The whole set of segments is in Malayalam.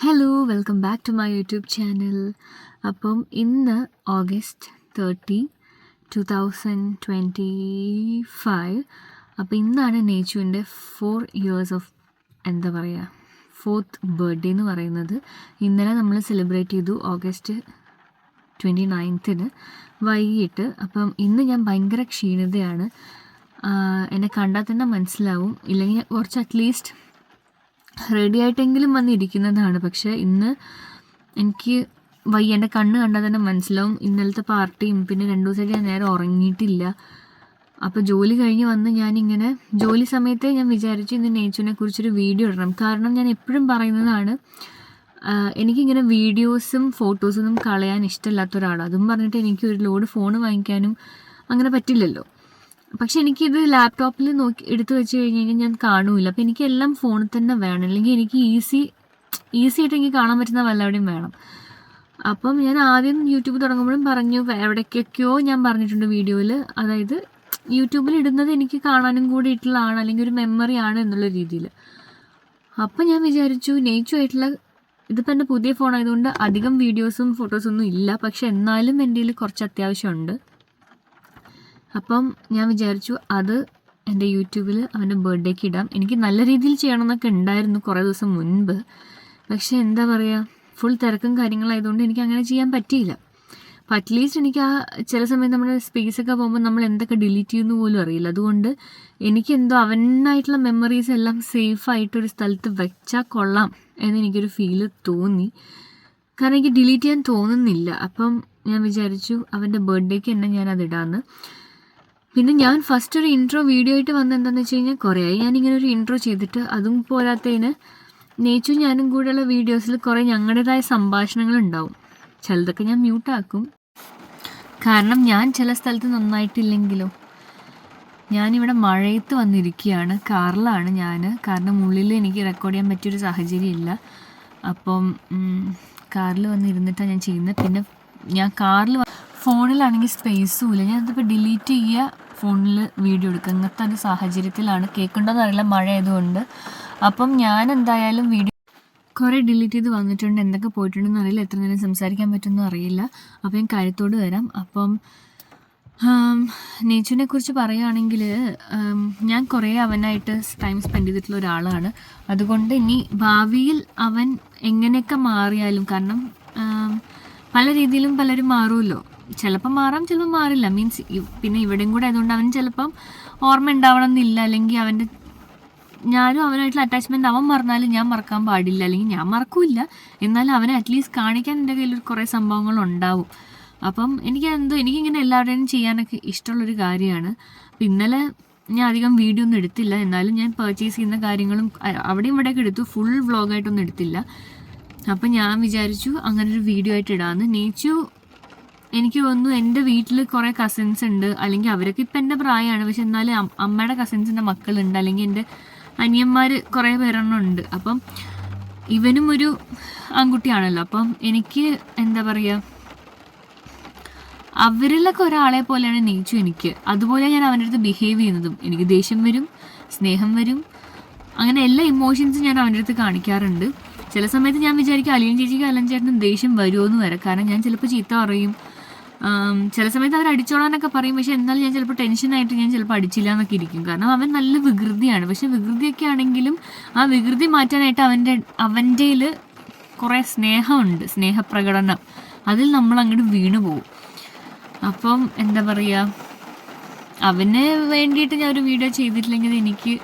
Hello, welcome back to my YouTube channel. അപ്പം ഇന്ന് ഓഗസ്റ്റ് 30, 2025. അപ്പോൾ ഇന്നാണ് നേച്ചുവിൻ്റെ 4 years ഓഫ് എന്താ പറയുക 4th ബർത്ത്ഡേ എന്ന് പറയുന്നത്. ഇന്നലെ നമ്മൾ സെലിബ്രേറ്റ് ചെയ്തു ഓഗസ്റ്റ് 29 വൈകിട്ട്. അപ്പം ഇന്ന് ഞാൻ ഭയങ്കര ക്ഷീണിതയാണ്. എന്നെ കണ്ടാൽ തന്നെ മനസ്സിലാവും, ഇല്ലെങ്കിൽ കുറച്ച് അറ്റ്ലീസ്റ്റ് റെഡി ആയിട്ടെങ്കിലും വന്നിരിക്കുന്നതാണ്. പക്ഷേ ഇന്ന് എനിക്ക് വയ്യ, എൻ്റെ കണ്ണ് കണ്ടാൽ തന്നെ മനസ്സിലാവും. ഇന്നലത്തെ പാർട്ടിയും പിന്നെ 2 ദിവസമായിട്ട് ഞാൻ നേരെ ഉറങ്ങിയിട്ടില്ല. അപ്പോൾ ജോലി കഴിഞ്ഞ് വന്ന് ഞാനിങ്ങനെ ജോലി സമയത്ത് ഞാൻ വിചാരിച്ചു ഇന്ന് നേച്ചുവിനെ കുറിച്ചൊരു വീഡിയോ ഇടണം. കാരണം ഞാൻ എപ്പോഴും പറയുന്നതാണ്, എനിക്കിങ്ങനെ വീഡിയോസും ഫോട്ടോസൊന്നും കളയാൻ ഇഷ്ടമില്ലാത്ത ഒരാളാണ്. അതും പറഞ്ഞിട്ട് എനിക്ക് ഒരു ലോഡ് ഫോൺ വാങ്ങിക്കാനും അങ്ങനെ പറ്റില്ലല്ലോ. പക്ഷെ എനിക്കിത് ലാപ്ടോപ്പിൽ എടുത്ത് വെച്ച് കഴിഞ്ഞ് കഴിഞ്ഞാൽ ഞാൻ കാണൂല. അപ്പോൾ എനിക്കെല്ലാം ഫോണിൽ തന്നെ വേണം, അല്ലെങ്കിൽ എനിക്ക് ഈസി ആയിട്ട് എനിക്ക് കാണാൻ പറ്റുന്ന വല്ലവിടെയും വേണം. അപ്പം ഞാൻ ആദ്യം യൂട്യൂബ് തുടങ്ങുമ്പോഴും പറഞ്ഞു, എവിടേക്കൊക്കെയോ ഞാൻ പറഞ്ഞിട്ടുണ്ട് വീഡിയോയിൽ, അതായത് യൂട്യൂബിൽ ഇടുന്നത് എനിക്ക് കാണാനും കൂടി ഇട്ടുള്ളതാണ്, അല്ലെങ്കിൽ ഒരു മെമ്മറി ആണ് എന്നുള്ള രീതിയിൽ. അപ്പം ഞാൻ വിചാരിച്ചു നേച്ചുമായിട്ടുള്ള, ഇതിപ്പോൾ എൻ്റെ പുതിയ ഫോൺ ആയതുകൊണ്ട് അധികം വീഡിയോസും ഫോട്ടോസൊന്നും ഇല്ല, പക്ഷെ എന്നാലും എൻ്റെ കയ്യിൽ കുറച്ച് അത്യാവശ്യമുണ്ട്. അപ്പം ഞാൻ വിചാരിച്ചു അത് എൻ്റെ യൂട്യൂബിൽ അവൻ്റെ ബർത്ത്ഡേക്ക് ഇടാം. എനിക്ക് നല്ല രീതിയിൽ ചെയ്യണമെന്നൊക്കെ ഉണ്ടായിരുന്നു കുറേ ദിവസം മുൻപ്. പക്ഷേ എന്താ പറയുക, ഫുൾ തിരക്കും കാര്യങ്ങളായതുകൊണ്ട് എനിക്ക് അങ്ങനെ ചെയ്യാൻ പറ്റിയില്ല. അപ്പോൾ അറ്റ്ലീസ്റ്റ് എനിക്ക് ചില സമയത്ത് നമ്മുടെ സ്പേസൊക്കെ പോകുമ്പോൾ നമ്മൾ എന്തൊക്കെ ഡിലീറ്റ് ചെയ്യുന്നു പോലും അറിയില്ല. അതുകൊണ്ട് എനിക്കെന്തോ അവനായിട്ടുള്ള മെമ്മറീസ് എല്ലാം സേഫായിട്ടൊരു സ്ഥലത്ത് വെച്ചാൽ കൊള്ളാം എന്നെനിക്കൊരു ഫീല് തോന്നി. കാരണം എനിക്ക് ഡിലീറ്റ് ചെയ്യാൻ തോന്നുന്നില്ല. അപ്പം ഞാൻ വിചാരിച്ചു അവൻ്റെ ബർത്ത്ഡേക്ക് തന്നെ ഞാനതിടാമെന്ന്. പിന്നെ ഞാൻ ഫസ്റ്റ് ഒരു ഇൻട്രോ വീഡിയോ ആയിട്ട് വന്നത് എന്താണെന്ന് വെച്ച് കഴിഞ്ഞാൽ, കുറേയായി ഞാനിങ്ങനെ ഒരു ഇൻട്രോ ചെയ്തിട്ട്. അതും പോരാത്തതിന് നേച്ചു ഞാനും കൂടെയുള്ള വീഡിയോസിൽ കുറേ ഞങ്ങളുടേതായ സംഭാഷണങ്ങളുണ്ടാവും. ചിലതൊക്കെ ഞാൻ മ്യൂട്ടാക്കും, കാരണം ഞാൻ ചില സ്ഥലത്ത് നന്നായിട്ടില്ലെങ്കിലോ. ഞാനിവിടെ മഴയത്ത് വന്നിരിക്കുകയാണ്, കാറിലാണ് ഞാൻ. കാരണം ഉള്ളിൽ എനിക്ക് റെക്കോർഡ് ചെയ്യാൻ പറ്റിയൊരു സാഹചര്യമില്ല. അപ്പം കാറിൽ വന്നിരുന്നിട്ടാണ് ഞാൻ ചെയ്യുന്നത്. പിന്നെ ഞാൻ കാറിൽ ഫോണിലാണെങ്കിൽ സ്പേസും ഇല്ല. ഞാനതിപ്പോൾ ഡിലീറ്റ് ചെയ്യുക, ഫോണിൽ വീഡിയോ എടുക്കുക, അങ്ങനത്തെ ഒരു സാഹചര്യത്തിലാണ്. കേൾക്കുന്നുണ്ടോയെന്ന് അറിയില്ല, മഴ ആയതുകൊണ്ട്. അപ്പം ഞാൻ എന്തായാലും വീഡിയോ കുറേ ഡിലീറ്റ് ചെയ്ത് വന്നിട്ടുണ്ട്. എന്തൊക്കെ പോയിട്ടുണ്ടെന്ന് അറിയില്ല, എത്ര നേരം സംസാരിക്കാൻ പറ്റുമെന്നും അറിയില്ല. അപ്പോൾ ഞാൻ കാര്യത്തോട് വരാം. അപ്പം നേച്ചുവിനെ കുറിച്ച് പറയുകയാണെങ്കിൽ, ഞാൻ കുറേ അവനായിട്ട് ടൈം സ്പെൻഡ് ചെയ്തിട്ടുള്ള ഒരാളാണ്. അതുകൊണ്ട് ഇനി ഭാവിയിൽ അവൻ എങ്ങനെയൊക്കെ മാറിയാലും, കാരണം പല രീതിയിലും പലരും മാറുമല്ലോ. ചിലപ്പോൾ മാറാം, ചിലപ്പോൾ മാറില്ല. മീൻസ് പിന്നെ ഇവിടെയും കൂടെ ആയതുകൊണ്ട് അവൻ ചിലപ്പം ഓർമ്മ ഉണ്ടാവണം എന്നില്ല, അല്ലെങ്കിൽ ഞാനും അവനായിട്ടുള്ള അറ്റാച്ച്മെൻറ്റ് അവൻ മറന്നാലും ഞാൻ മറക്കാൻ പാടില്ല, അല്ലെങ്കിൽ ഞാൻ മറക്കില്ല. എന്നാലും അവനെ അറ്റ്ലീസ്റ്റ് കാണിക്കാൻ എൻ്റെ കയ്യിൽ കുറേ സംഭവങ്ങളുണ്ടാവും. അപ്പം എനിക്കിങ്ങനെ എല്ലാവരുടെയും ചെയ്യാനൊക്കെ ഇഷ്ടമുള്ളൊരു കാര്യമാണ്. അപ്പം ഇന്നലെ ഞാൻ അധികം വീഡിയോ ഒന്നും എടുത്തില്ല, എന്നാലും ഞാൻ പർച്ചേസ് ചെയ്യുന്ന കാര്യങ്ങളും അവിടെയും ഇവിടെയൊക്കെ എടുത്തു. ഫുൾ വ്ളോഗായിട്ടൊന്നും എടുത്തില്ല. അപ്പം ഞാൻ വിചാരിച്ചു അങ്ങനൊരു വീഡിയോ ആയിട്ട് ഇടാമെന്ന്. നേച്ചു എനിക്ക് തോന്നുന്നു എൻ്റെ വീട്ടിൽ കുറേ കസിൻസ് ഉണ്ട്, അല്ലെങ്കിൽ അവരൊക്കെ ഇപ്പം എൻ്റെ പ്രായമാണ്. പക്ഷെ എന്നാലും അമ്മയുടെ കസിൻസിൻ്റെ മക്കളുണ്ട്, അല്ലെങ്കിൽ എൻ്റെ അനിയന്മാർ കുറേ പേരെണ്ണമുണ്ട്. അപ്പം ഇവനും ഒരു ആൺകുട്ടിയാണല്ലോ. അപ്പം എനിക്ക് എന്താ പറയുക, അവരിലൊക്കെ ഒരാളെ പോലെയാണ് നേച്ചു എനിക്ക്. അതുപോലെ ഞാൻ അവൻ്റെ അടുത്ത് ബിഹേവ് ചെയ്യുന്നതും. എനിക്ക് ദേഷ്യം വരും, സ്നേഹം വരും, അങ്ങനെ എല്ലാ ഇമോഷൻസും ഞാൻ അവൻ്റെ അടുത്ത് കാണിക്കാറുണ്ട്. ചില സമയത്ത് ഞാൻ വിചാരിക്കും അലിയൻ ചേച്ചിക്ക് അലൻ ചേട്ടനും ദേഷ്യം വരുമോയെന്ന് വരെ. കാരണം ഞാൻ ചിലപ്പോൾ ചീത്ത പറയും, ചില സമയത്ത് അവർ അടിച്ചോളാനൊക്കെ പറയും. പക്ഷെ എന്നാലും ഞാൻ ചിലപ്പോൾ ടെൻഷനായിട്ട് ഞാൻ ചിലപ്പോൾ അടിച്ചില്ല എന്നൊക്കെ ഇരിക്കും. കാരണം അവൻ നല്ല വികൃതിയാണ്. പക്ഷെ വികൃതിയൊക്കെ ആണെങ്കിലും ആ വികൃതി മാറ്റാനായിട്ട് അവൻ്റെ കുറേ സ്നേഹമുണ്ട്, സ്നേഹപ്രകടനം. അതിൽ നമ്മൾ അങ്ങോട്ട് വീണു പോകും. അപ്പം എന്താ പറയുക, അവന് വേണ്ടിയിട്ട് ഞാൻ ഒരു വീഡിയോ ചെയ്തിട്ടില്ലെങ്കിൽ എനിക്ക്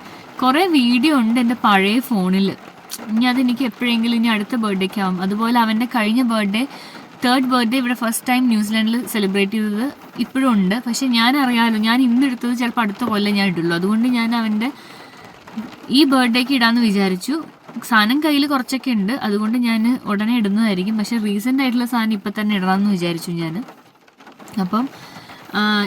കുറേ വീഡിയോ ഉണ്ട് എൻ്റെ പഴയ ഫോണിൽ. ഇനി അതെനിക്ക് എപ്പോഴെങ്കിലും ഇനി അടുത്ത ബർത്ത്ഡേക്ക് ആവും. അതുപോലെ അവൻ്റെ കഴിഞ്ഞ ബർത്ത്ഡേ, 3rd ബർത്ത്ഡേ ഇവിടെ ഫസ്റ്റ് ടൈം ന്യൂസിലാൻഡിൽ സെലിബ്രേറ്റ് ചെയ്തത് ഇപ്പോഴും ഉണ്ട്. പക്ഷേ ഞാൻ അറിയാമല്ലോ, ഞാൻ ഇന്നെടുത്തത് ചിലപ്പോൾ അടുത്ത കൊല്ലം ഞാൻ ഇടുള്ളൂ. അതുകൊണ്ട് ഞാൻ അവൻ്റെ ഈ ബർത്ത്ഡേക്ക് ഇടാമെന്ന് വിചാരിച്ചു. സാധനം കയ്യിൽ കുറച്ചൊക്കെ ഉണ്ട്, അതുകൊണ്ട് ഞാൻ ഉടനെ ഇടുന്നതായിരിക്കും. പക്ഷേ റീസെൻ്റ് ആയിട്ടുള്ള സാധനം ഇപ്പം തന്നെ ഇടണമെന്ന് വിചാരിച്ചു ഞാൻ. അപ്പം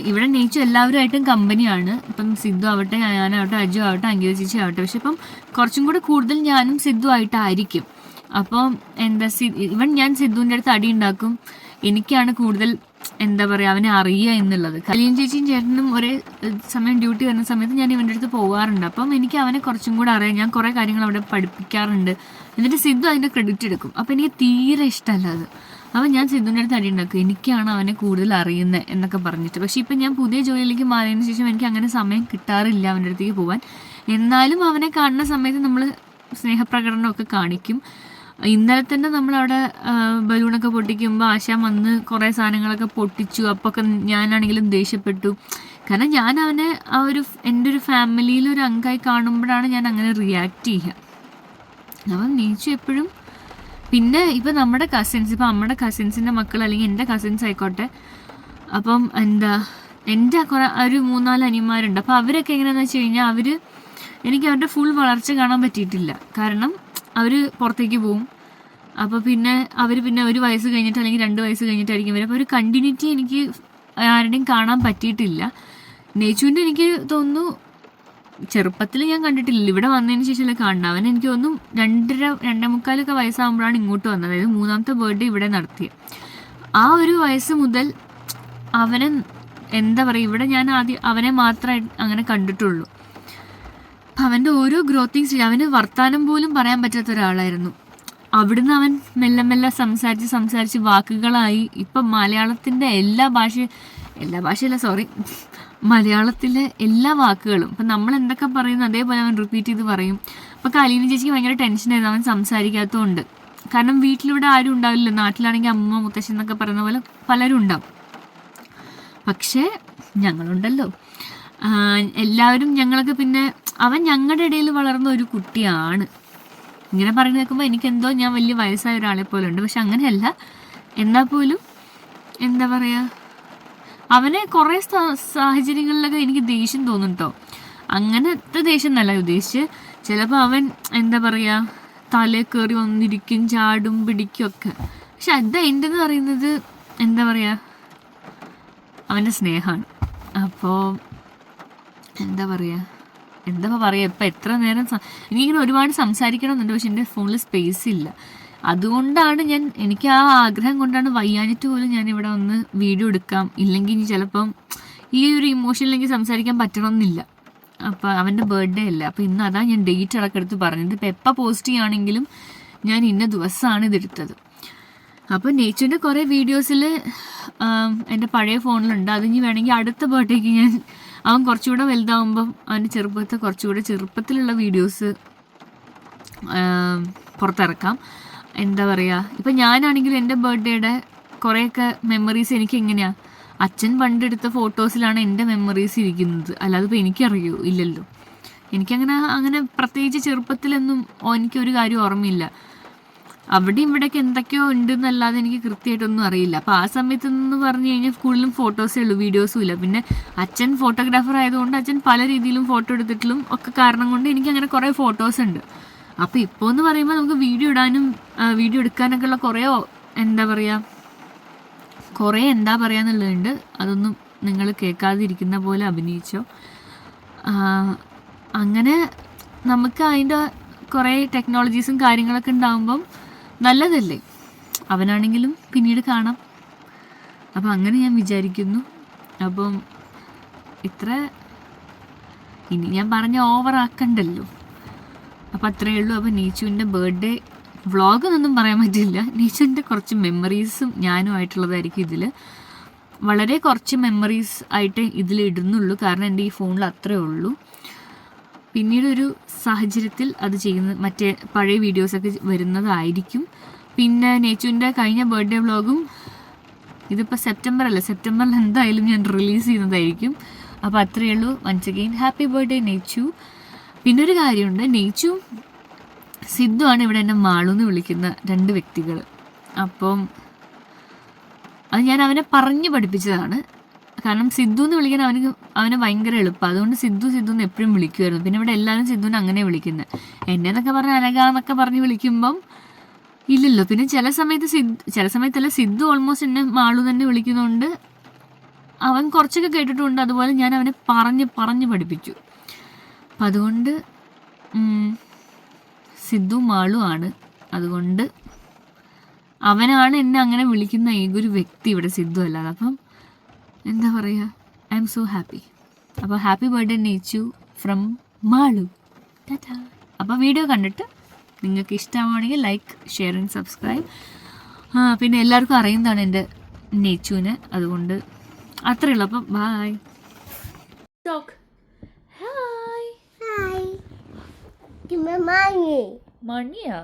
ഇവിടെ നേച്ചു എല്ലാവരുമായിട്ടും കമ്പനിയാണ്. ഇപ്പം സിദ്ധു ആവട്ടെ, ഞാനാവട്ടെ, അജു ആവട്ടെ, അങ്കിത ചേച്ചി ആവട്ടെ. പക്ഷെ ഇപ്പം കുറച്ചും കൂടെ കൂടുതൽ ഞാനും സിദ്ധു ആയിട്ടായിരിക്കും. അപ്പം ഞാൻ സിദ്ധുവിൻ്റെ അടുത്ത് അടി ഉണ്ടാക്കും. എനിക്കാണ് കൂടുതൽ എന്താ പറയുക അവനെ അറിയുക എന്നുള്ളത്. കലിയൻ ചേച്ചിയും ചേട്ടനും ഒരേ സമയം ഡ്യൂട്ടി വരുന്ന സമയത്ത് ഞാൻ ഇവൻ്റെ അടുത്ത് പോകാറുണ്ട്. അപ്പം എനിക്ക് അവനെ കുറച്ചും കൂടെ അറിയാം. ഞാൻ കുറേ കാര്യങ്ങൾ അവിടെ പഠിപ്പിക്കാറുണ്ട്. എന്നിട്ട് സിദ്ധു അതിൻ്റെ ക്രെഡിറ്റ് എടുക്കും. അപ്പോൾ എനിക്ക് തീരെ ഇഷ്ടമല്ല അത്. അപ്പോൾ ഞാൻ സിദ്ധുവിൻ്റെ അടുത്ത് അടി ഉണ്ടാക്കും, എനിക്കാണ് അവനെ കൂടുതൽ അറിയുന്നത് എന്നൊക്കെ പറഞ്ഞിട്ട്. പക്ഷേ ഇപ്പം ഞാൻ പുതിയ ജോലിയിലേക്ക് മാറിയതിന് ശേഷം എനിക്ക് അങ്ങനെ സമയം കിട്ടാറില്ല അവൻ്റെ അടുത്തേക്ക് പോകാൻ. എന്നാലും അവനെ കാണുന്ന സമയത്ത് നമ്മൾ സ്നേഹപ്രകടനമൊക്കെ കാണിക്കും. ഇന്നലെ തന്നെ നമ്മളവിടെ ബലൂണൊക്കെ പൊട്ടിക്കുമ്പോൾ ആശാൻ വന്ന് കുറേ സാധനങ്ങളൊക്കെ പൊട്ടിച്ചു. അപ്പോൾ ഒക്കെ ഞാനാണെങ്കിലും ദേഷ്യപ്പെട്ടു. കാരണം ഞാൻ അവനെ എൻ്റെ ഒരു ഫാമിലിയിലൊരു അംഗമായി കാണുമ്പോഴാണ് ഞാൻ അങ്ങനെ റിയാക്ട് ചെയ്യുക. അപ്പം നീച്ചു എപ്പോഴും പിന്നെ ഇപ്പം നമ്മുടെ കസിൻസ്, ഇപ്പം നമ്മുടെ കസിൻസിൻ്റെ മക്കൾ അല്ലെങ്കിൽ എൻ്റെ കസിൻസ് ആയിക്കോട്ടെ, അപ്പം എൻ്റെ ഒരു 3-4 അനിയന്മാരുണ്ട്. അപ്പോൾ അവരൊക്കെ എങ്ങനെയാണെന്ന് വെച്ച് കഴിഞ്ഞാൽ എനിക്ക് അവരുടെ ഫുൾ വളർച്ച കാണാൻ പറ്റിയിട്ടില്ല. കാരണം അവർ പുറത്തേക്ക് പോവും. അപ്പോൾ പിന്നെ അവർ പിന്നെ 1 വയസ്സ് കഴിഞ്ഞിട്ട് അല്ലെങ്കിൽ 2 വയസ്സ് കഴിഞ്ഞിട്ടായിരിക്കും വരും. അപ്പോൾ ഒരു കണ്ടിന്യൂറ്റി എനിക്ക് ആരുടെയും കാണാൻ പറ്റിയിട്ടില്ല. നേച്ചുവിൻ്റെ എനിക്ക് തോന്നുന്നു ചെറുപ്പത്തിൽ ഞാൻ കണ്ടിട്ടില്ല, ഇവിടെ വന്നതിന് ശേഷമല്ലേ കാണുന്നത്. അവൻ എനിക്ക് തോന്നുന്നു 2.5-2.25 വയസ്സാകുമ്പോഴാണ് ഇങ്ങോട്ട് വന്നത്. അതായത് 3ാമത്തെ ബർത്ത്ഡേ ഇവിടെ നടത്തിയത്. ആ ഒരു വയസ്സ് മുതൽ അവനെ ഇവിടെ ഞാൻ ആദ്യം അവനെ മാത്രമേ അങ്ങനെ കണ്ടിട്ടുള്ളൂ. അവൻ്റെ ഓരോ ഗ്രോത്തിങ് സ്റ്റേജ്, അവന് വർത്താനം പോലും പറയാൻ പറ്റാത്ത ഒരാളായിരുന്നു. അവിടുന്ന് അവൻ മെല്ലെ മെല്ലെ സംസാരിച്ച് വാക്കുകളായി. ഇപ്പം മലയാളത്തിൻ്റെ മലയാളത്തിലെ എല്ലാ വാക്കുകളും ഇപ്പം നമ്മൾ എന്തൊക്കെ പറയുന്നു അതേപോലെ അവൻ റിപ്പീറ്റ് ചെയ്ത് പറയും. അപ്പോൾ കലീന ചേച്ചിക്ക് ഭയങ്കര ടെൻഷനായിരുന്നു അവൻ സംസാരിക്കാത്തതുകൊണ്ട്. കാരണം വീട്ടിലിവിടെ ആരും ഉണ്ടാവില്ല, നാട്ടിലാണെങ്കിൽ അമ്മ മുത്തശ്ശൻ എന്നൊക്കെ പറയുന്ന പോലെ പലരും ഉണ്ടാവും. പക്ഷേ ഞങ്ങളുണ്ടല്ലോ, എല്ലാവരും ഞങ്ങളൊക്കെ. പിന്നെ അവൻ ഞങ്ങളുടെ ഇടയിൽ വളർന്ന ഒരു കുട്ടിയാണ്. ഇങ്ങനെ പറഞ്ഞു കേൾക്കുമ്പോൾ എനിക്കെന്തോ ഞാൻ വലിയ വയസ്സായ ഒരാളെ പോലെ ഉണ്ട്. പക്ഷെ അങ്ങനെയല്ല. എന്നാൽ പോലും അവനെ കുറേ സാഹചര്യങ്ങളിലൊക്കെ എനിക്ക് ദേഷ്യം തോന്നും കേട്ടോ. അങ്ങനത്തെ ദേഷ്യം എന്നല്ല ഉദ്ദേശിച്ച്. ചിലപ്പോൾ അവൻ തലയിൽ കയറി വന്നിരിക്കും, ചാടും പിടിക്കും ഒക്കെ. പക്ഷെ അത് എൻ്റെ എന്ന് പറയുന്നത് അവൻ്റെ സ്നേഹമാണ്. അപ്പോൾ എന്താ പറയുക ഇപ്പം എത്ര നേരം എനിക്കിങ്ങനെ ഒരുപാട് സംസാരിക്കണമെന്നുണ്ട്. പക്ഷെ എൻ്റെ ഫോണിൽ സ്പേസ് ഇല്ല. അതുകൊണ്ടാണ് എനിക്ക് ആ ആഗ്രഹം കൊണ്ടാണ് വയ്യാഞ്ഞിട്ട് പോലും ഞാൻ ഇവിടെ വന്ന് വീഡിയോ എടുക്കാം. ഇല്ലെങ്കിൽ ഇനി ചിലപ്പം ഈ ഒരു ഇമോഷനിലേക്ക് സംസാരിക്കാൻ പറ്റണമെന്നില്ല. അപ്പോൾ അവൻ്റെ ബർത്ത്ഡേ അല്ല. അപ്പോൾ ഇന്ന് അതാണ് ഞാൻ ഡേറ്റ് അടക്കെടുത്ത് പറഞ്ഞത്. ഇപ്പോൾ എപ്പോൾ പോസ്റ്റ് ചെയ്യുകയാണെങ്കിലും ഞാൻ ഇന്ന ദിവസമാണ് ഇതെടുത്തത്. അപ്പോൾ നേച്ചുവിൻ്റെ കുറേ വീഡിയോസിൽ എൻ്റെ പഴയ ഫോണിലുണ്ട്. അതിന് വേണമെങ്കിൽ അടുത്ത ബർത്ത്ഡേക്ക് അവൻ കുറച്ചുകൂടെ വലുതാവുമ്പം അവൻ്റെ കുറച്ചുകൂടെ ചെറുപ്പത്തിലുള്ള വീഡിയോസ് പുറത്തിറക്കാം. ഇപ്പം ഞാനാണെങ്കിലും എൻ്റെ ബർത്ത്ഡേയുടെ കുറേയൊക്കെ മെമ്മറീസ് എനിക്ക് എങ്ങനെയാണ്, അച്ഛൻ പണ്ടെടുത്ത ഫോട്ടോസിലാണ് എൻ്റെ മെമ്മറീസ് ഇരിക്കുന്നത്. അല്ലാതെ ഇപ്പോൾ എനിക്കറിയോ ഇല്ലല്ലോ. എനിക്കങ്ങനെ പ്രത്യേകിച്ച് ചെറുപ്പത്തിലൊന്നും എനിക്കൊരു കാര്യം ഓർമ്മയില്ല. അവിടെയും ഇവിടെയൊക്കെ എന്തൊക്കെയോ ഉണ്ടെന്നല്ലാതെ എനിക്ക് കൃത്യമായിട്ടൊന്നും അറിയില്ല. അപ്പോൾ ആ സമയത്ത് എന്ന് പറഞ്ഞു കഴിഞ്ഞാൽ കൂടുതലും ഫോട്ടോസേ ഉള്ളൂ, വീഡിയോസും ഇല്ല. പിന്നെ അച്ഛൻ ഫോട്ടോഗ്രാഫർ ആയതുകൊണ്ട് അച്ഛൻ പല രീതിയിലും ഫോട്ടോ എടുത്തിട്ടും ഒക്കെ കാരണം കൊണ്ട് എനിക്കങ്ങനെ കുറേ ഫോട്ടോസ് ഉണ്ട്. അപ്പോൾ ഇപ്പോൾ എന്ന് പറയുമ്പോൾ നമുക്ക് വീഡിയോ എടുക്കാനൊക്കെ ഉള്ള കുറേ എന്നുള്ളതുണ്ട്. അതൊന്നും നിങ്ങൾ കേൾക്കാതിരിക്കുന്ന പോലെ അഭിനയിച്ചോ. അങ്ങനെ നമുക്ക് അതിൻ്റെ കുറേ ടെക്നോളജീസും കാര്യങ്ങളൊക്കെ ഉണ്ടാകുമ്പം നല്ലതല്ലേ. അവനാണെങ്കിലും പിന്നീട് കാണാം. അപ്പം അങ്ങനെ ഞാൻ വിചാരിക്കുന്നു. അപ്പം ഇനി ഞാൻ പറഞ്ഞ ഓവറാക്കണ്ടല്ലോ. അപ്പം അത്രയേ ഉള്ളൂ. അപ്പം നീച്ചുവിൻ്റെ ബർത്ത്ഡേ വ്ളോഗൊന്നും പറയാൻ പറ്റില്ല. നീച്ചുവിൻ്റെ കുറച്ച് മെമ്മറീസും ഞാനുമായിട്ടുള്ളതായിരിക്കും ഇതിൽ. വളരെ കുറച്ച് മെമ്മറീസ് ആയിട്ട് ഇതിൽ ഇടുന്നുള്ളൂ. കാരണം എൻ്റെ ഈ ഫോണിൽ അത്രയേ ഉള്ളൂ. പിന്നീടൊരു സാഹചര്യത്തിൽ അത് മറ്റേ പഴയ വീഡിയോസൊക്കെ വരുന്നതായിരിക്കും. പിന്നെ നേച്ചുവിൻ്റെ കഴിഞ്ഞ ബർത്ത്ഡേ വ്ളോഗും ഇതിപ്പോൾ സെപ്റ്റംബറിൽ എന്തായാലും ഞാൻ റിലീസ് ചെയ്യുന്നതായിരിക്കും. അപ്പോൾ അത്രയേ ഉള്ളൂ. Once again happy birthday Nechu. പിന്നൊരു കാര്യമുണ്ട്, നേച്ചു സിദ്ധു ആണ് ഇവിടെ എന്നെ മാളു എന്ന് വിളിക്കുന്ന 2 വ്യക്തികൾ. അപ്പം അത് ഞാൻ അവനെ പറഞ്ഞ് പഠിപ്പിച്ചതാണ്. കാരണം സിദ്ധു എന്ന് വിളിക്കാൻ അവന് ഭയങ്കര എളുപ്പമാണ്. അതുകൊണ്ട് സിദ്ധു എന്ന് എപ്പോഴും വിളിക്കുമായിരുന്നു. പിന്നെ ഇവിടെ എല്ലാവരും സിദ്ധുവിനെ അങ്ങനെ വിളിക്കുന്നത്. എന്നെ എന്നൊക്കെ പറഞ്ഞ് അനഘാന്നൊക്കെ പറഞ്ഞ് വിളിക്കുമ്പം ഇല്ലല്ലോ. പിന്നെ ചില സമയത്തല്ല, സിദ്ധു ഓൾമോസ്റ്റ് എന്നെ മാളു തന്നെ വിളിക്കുന്നതുകൊണ്ട് അവൻ കുറച്ചൊക്കെ കേട്ടിട്ടുണ്ട്. അതുപോലെ ഞാൻ അവനെ പറഞ്ഞ് പഠിപ്പിച്ചു. അപ്പം അതുകൊണ്ട് സിദ്ധു മാളു ആണ്. അതുകൊണ്ട് അവനാണ് എന്നെ അങ്ങനെ വിളിക്കുന്ന ഏതൊരു വ്യക്തി ഇവിടെ, സിദ്ധു അല്ലാതെ. അപ്പം എന്താ പറയുക, ഐ എം സോ ഹാപ്പി. അപ്പോൾ happy birthday Nechu from Malu. Tata. അപ്പോൾ വീഡിയോ കണ്ടിട്ട് നിങ്ങൾക്ക് ഇഷ്ടമാണെങ്കിൽ ലൈക്ക്, ഷെയർ ആൻഡ് സബ്സ്ക്രൈബ്. പിന്നെ എല്ലാവർക്കും അറിയുന്നതാണ് എൻ്റെ നേച്ചുവിനെ, അതുകൊണ്ട് അത്രയേ ഉള്ളൂ. അപ്പം ബൈ. ഹായ്. മണിയാ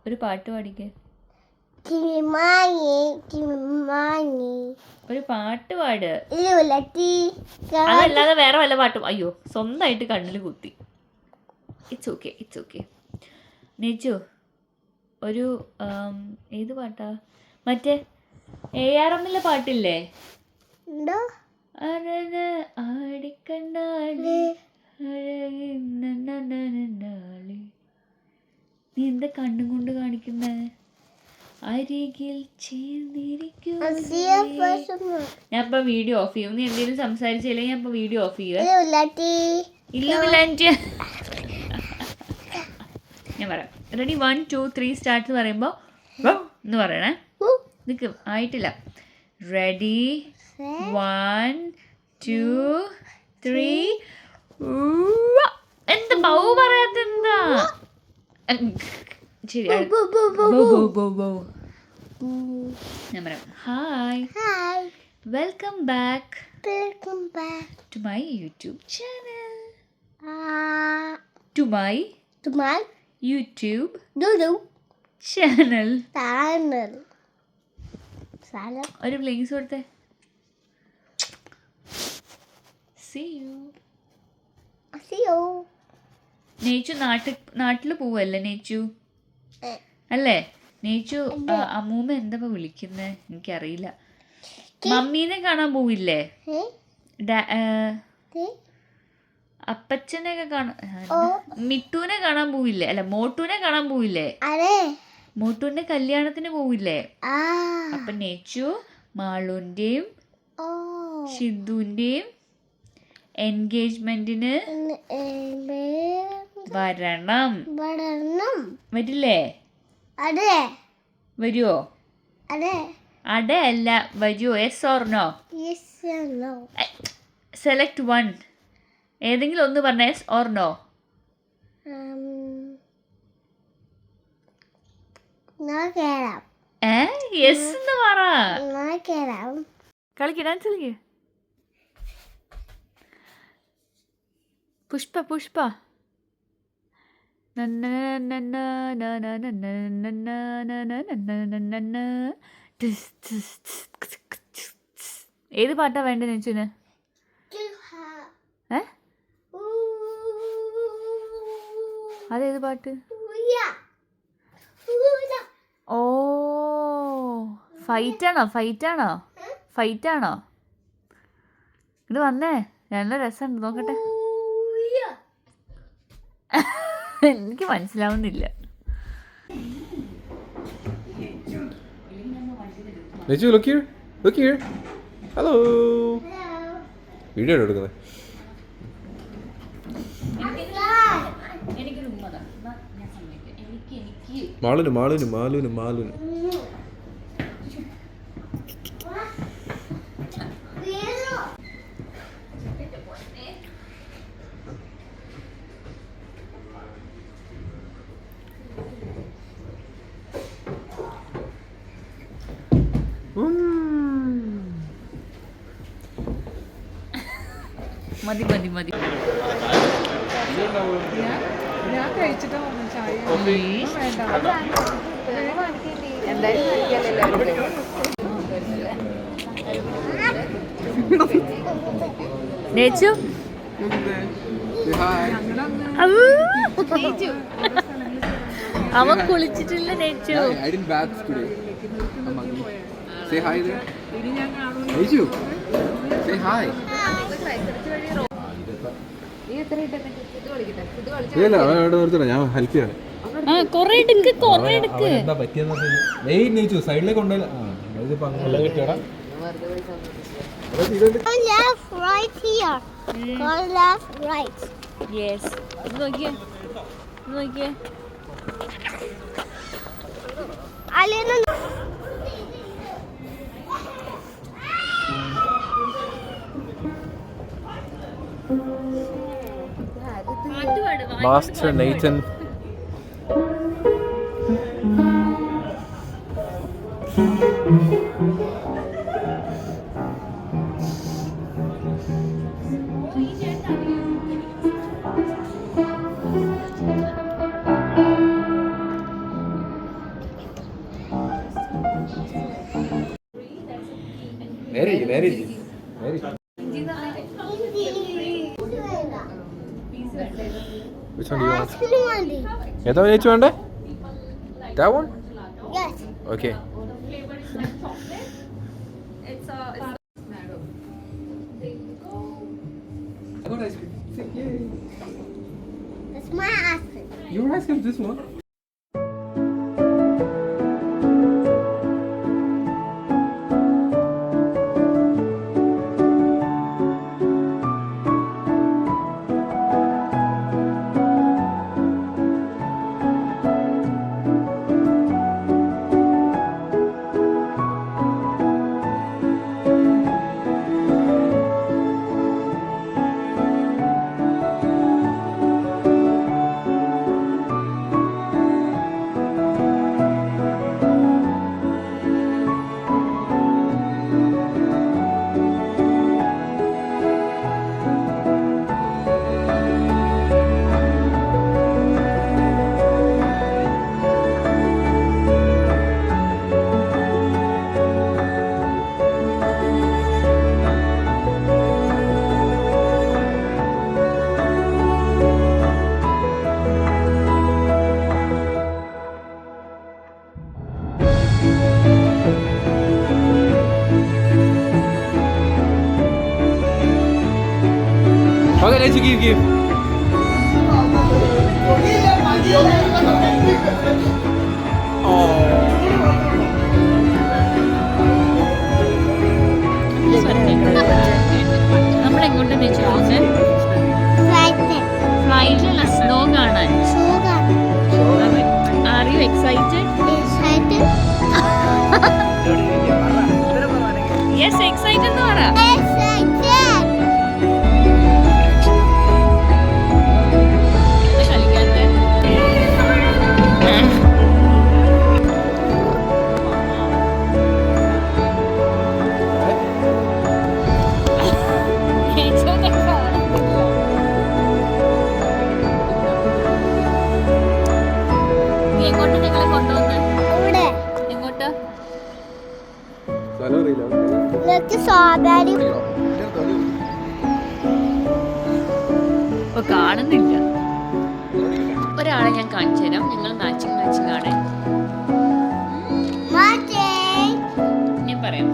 ഒരു പാട്ട് പാടിക്കേ. ഒരു പാട്ട് പാട്. അതല്ലാതെ വേറെ വല്ല പാട്ടും. അയ്യോ, സ്വന്തമായിട്ട് കണ്ണിൽ കുത്തി. It's okay. നെജു ഒരു ഏത് പാട്ടാ? മറ്റേ ARM പാട്ടില്ലേ? ആടിക്കണ്ണാളി നീ എന്താ കണ്ണും കൊണ്ട് കാണിക്കുന്നേ? അരികിൽ ചേർന്നിരിക്കും. ഞാൻ ഇപ്പൊ വീഡിയോ ഓഫ് ചെയ്യും. നീ എന്തെങ്കിലും സംസാരിച്ചില്ലെങ്കിൽ ഞാൻ ഇപ്പൊ വീഡിയോ ഓഫ് ചെയ്യും. ഞാൻ പറയാം. റെഡി, 1 2 3 സ്റ്റാർട്ട് എന്ന് പറയുമ്പോൾ എന്ന് പറയണേ. നിക്ക് ആയിട്ടില്ല. റെഡി, 1 2 3. എന്താ ബൗ പറയാത്തെന്താ? ശരി, ഞാൻ പറയാം. Hi, welcome back to my YouTube channel. To my YouTube channel. ഒരു പ്ലേസ് കൊടുത്തേ. See you. നേച്ചു നാട്ടിൽ പോവല്ലേ നേച്ചു? അല്ലേ നേച്ചു? അമ്മൂമ്മ എന്താ വിളിക്കുന്നേ? എനിക്കറിയില്ല. മമ്മീനെ കാണാൻ പോവില്ലേ? അപ്പച്ചനെയൊക്കെ കാണാൻ, മിട്ടുവിനെ കാണാൻ പോവില്ലേ? അല്ല, മോട്ടുവിനെ കാണാൻ പോവില്ലേ? മോട്ടുവിന്റെ കല്യാണത്തിന് പോവില്ലേ? അപ്പൊ നേച്ചു മാളുന്റെയും ഷിന്ദുവിന്റെയും എൻഗേജ്മെന്റിന് വരണം. വരില്ലേ? വരുവോ? അടേ അല്ല, വരുവോ? Yes or no? Select one. ഏതെങ്കിലും ഒന്ന് പറഞ്ഞ. Yes or no? യെസ് എന്ന് പറ. കളിക്ക്, ഡാൻസ് കളിക്ക്. പുഷ്പ ഏത് പാട്ടാ വേണ്ടത് നെച്ചുന്? അതേത് പാട്ട്? ഓ, ഫൈറ്റാണോ? ഇത് വന്നേ, നല്ല രസമുണ്ട്, നോക്കട്ടെ. എനിക്ക് മനസ്സിലാവുന്നില്ല. look here. Hello. വീഡിയോ എടുക്കുന്നത്. മാളുന് മതി. ഞാൻ കഴിച്ചിട്ടാ വന്നു ചായ. നേച്ചു അവൻ കുളിച്ചിട്ടില്ല. നേച്ചു Say hi there. Neju. Say hi. ഇല്ല, അവനോട് നിർത്തണം, ഞാൻ ഹെൽപ്പ് ചെയ്യാൻ. എന്താ പറ്റിയെന്ന് സൈഡിലേക്ക് കൊണ്ടുപോയി. പാട്ട് പാട്. Master Nathan. Marriage. Which one do you want? ഏതാ ചേച്ചി വേണ്ടേ? That one? Yes. Okay. I got ice cream. Yay. That's my ice cream. Your ice cream, this one? Okay, let's give. നമ്മളെങ്ങോട്ട് വെച്ചു ഫ്ലൈറ്റിലല്ല സ്നോ കാണാൻ. Are you excited? Yes, excited എന്ന് പറ. എങ്ങോട്ട് നിങ്ങളെ കൊണ്ടുവന്ന്? എങ്ങോട്ട്? ഇപ്പൊ കാണുന്നില്ല. ഒരാളെ ഞാൻ കാണിച്ചു തരാം. ഞങ്ങൾ മാച്ചിങ് ആണ്. ഞാൻ പറയാം.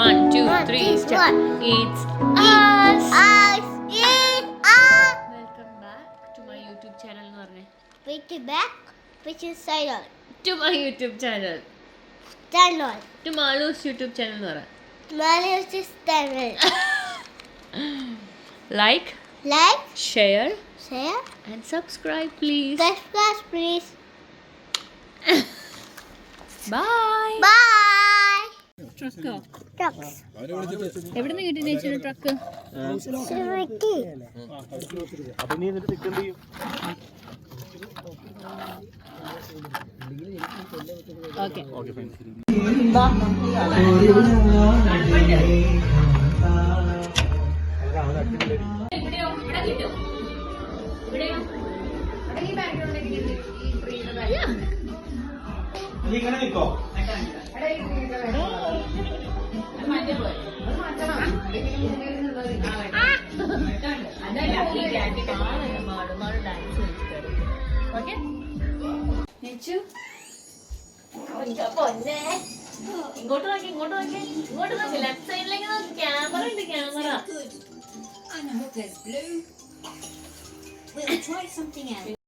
1, 2, 3 start. It's us. Welcome back to my YouTube channel എന്ന് പറഞ്ഞേ. To my YouTube channel. To Malu's YouTube channel എന്ന് പറ. Like, share, and subscribe please. Bye. ട്രക്കോ? എവിടെ നിന്ന് കിട്ടി നേച്ചൊരു ട്രക്ക്? ഓക്കെ. ഇങ്ങോട്ട് നോക്കി, ലെഫ്റ്റ് സൈഡിലേക്ക് ക്യാമറ ഉണ്ട്. Camera I know there's blue. We'll try something else.